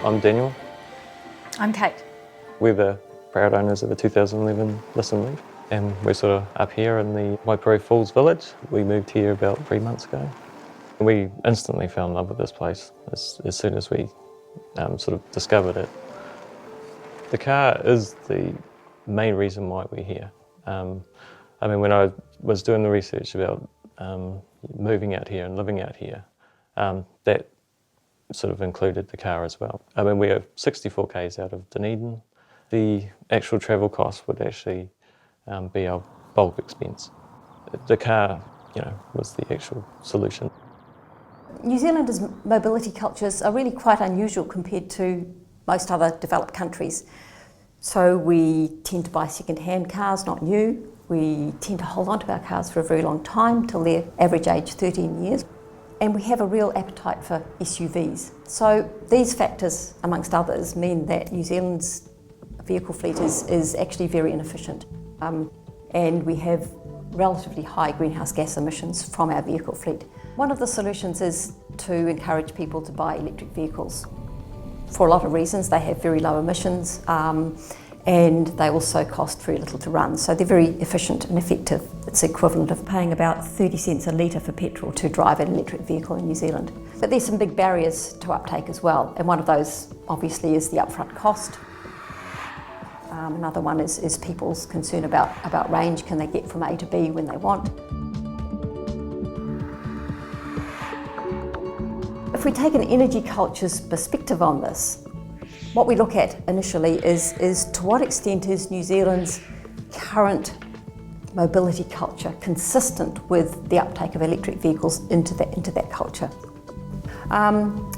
I'm Daniel. I'm Kate. We're the proud owners of the 2011 Listen Leaf, and we're sort of up here in the Waipori Falls village. We moved here about 3 months ago. We instantly fell in love with this place as soon as we sort of discovered it. The car is the main reason why we're here. I mean, when I was doing the research about moving out here and living out here, that sort of included the car as well. I mean, we are 64 k's out of Dunedin. The actual travel cost would actually be our bulk expense. The car, was the actual solution. New Zealanders' mobility cultures are really quite unusual compared to most other developed countries. So we tend to buy second-hand cars, not new. We tend to hold on to our cars for a very long time, till their average age 13 years. And we have a real appetite for SUVs. So these factors, amongst others, mean that New Zealand's vehicle fleet is actually very inefficient. And we have relatively high greenhouse gas emissions from our vehicle fleet. One of the solutions is to encourage people to buy electric vehicles. For a lot of reasons, they have very low emissions, and they also cost very little to run. So they're very efficient and effective. It's equivalent of paying about 30 cents a litre for petrol to drive an electric vehicle in New Zealand. But there's some big barriers to uptake as well, and one of those obviously is the upfront cost. Another one is people's concern about range. Can they get from A to B when they want? If we take an energy culture's perspective on this, what we look at initially is to what extent is New Zealand's current mobility culture consistent with the uptake of electric vehicles into that culture.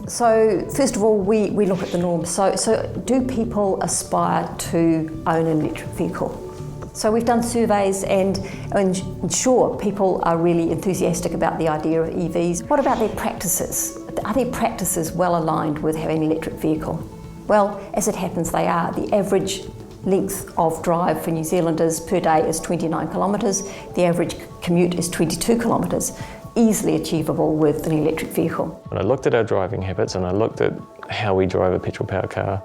So first of all, we look at the norms. So do people aspire to own an electric vehicle? So we've done surveys and sure, people are really enthusiastic about the idea of EVs. What about their practices? Are their practices well aligned with having an electric vehicle? Well, as it happens, they are. The average length of drive for New Zealanders per day is 29 kilometres. The average commute is 22 kilometres. Easily achievable with an electric vehicle. When I looked at our driving habits and I looked at how we drive a petrol-powered car,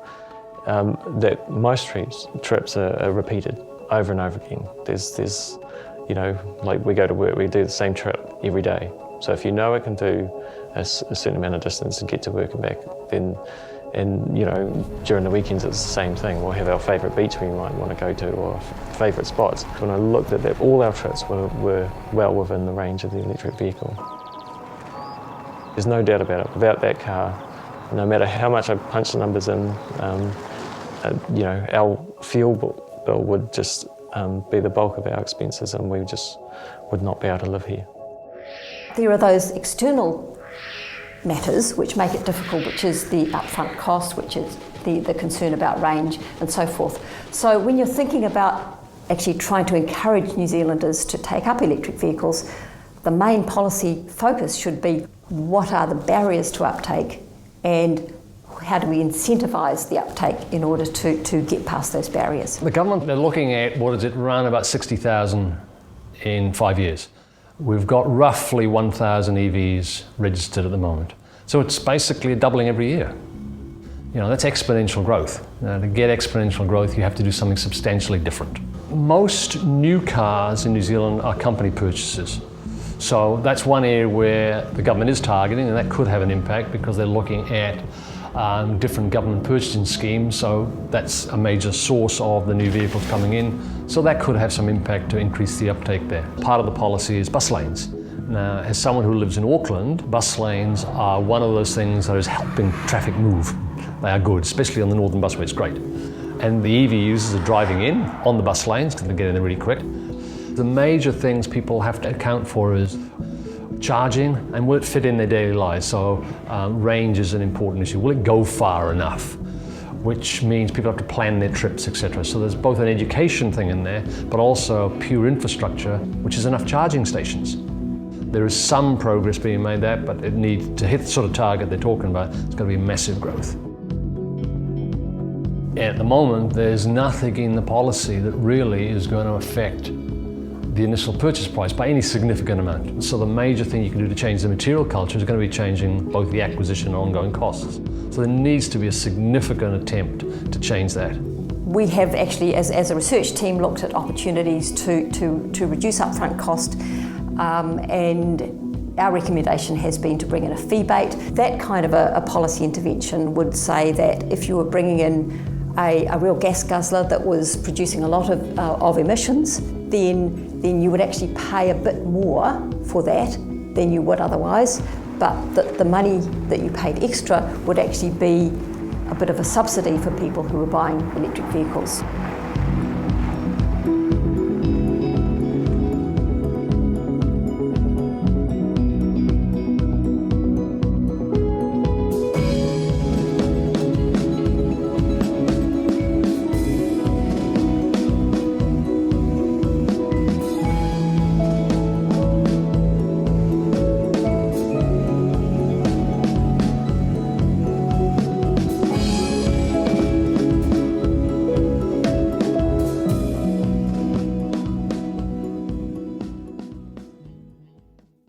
that most trips are repeated over and over again. There's, like we go to work, we do the same trip every day. So if you know it can do a certain amount of distance and get to work and back, then, during the weekends it's the same thing. We'll have our favourite beach we might want to go to or favourite spots. When I looked at that, all our trips were well within the range of the electric vehicle. There's no doubt about it. Without that car, no matter how much I punch the numbers in, our fuel bill would just be the bulk of our expenses, and we just would not be able to live here. There are those external matters which make it difficult, which is the upfront cost, which is the concern about range and so forth. So when you're thinking about actually trying to encourage New Zealanders to take up electric vehicles, the main policy focus should be what are the barriers to uptake and how do we incentivise the uptake in order to get past those barriers. The government, they're looking at, around about 60,000 in 5 years. We've got roughly 1,000 EVs registered at the moment. So it's basically a doubling every year. That's exponential growth. To get exponential growth, you have to do something substantially different. Most new cars in New Zealand are company purchases. So that's one area where the government is targeting, and that could have an impact because they're looking at different government purchasing schemes, so that's a major source of the new vehicles coming in. So that could have some impact to increase the uptake there. Part of the policy is bus lanes. Now, as someone who lives in Auckland, bus lanes are one of those things that is helping traffic move. They are good, especially on the Northern Busway, it's great. And the EV users are driving in on the bus lanes because they get in there really quick. The major things people have to account for is charging, and will it fit in their daily lives? So range is an important issue. Will it go far enough? Which means people have to plan their trips, etc. So there's both an education thing in there, but also pure infrastructure, which is enough charging stations. There is some progress being made there, but it needs to hit the sort of target they're talking about. It's going to be massive growth. At the moment, there's nothing in the policy that really is going to affect the initial purchase price by any significant amount. So the major thing you can do to change the material culture is going to be changing both the acquisition and ongoing costs. So there needs to be a significant attempt to change that. We have actually, as a research team, looked at opportunities to reduce upfront cost, and our recommendation has been to bring in a fee bait. That kind of a policy intervention would say that if you were bringing in a real gas guzzler that was producing a lot of emissions, then you would actually pay a bit more for that than you would otherwise, but the money that you paid extra would actually be a bit of a subsidy for people who were buying electric vehicles.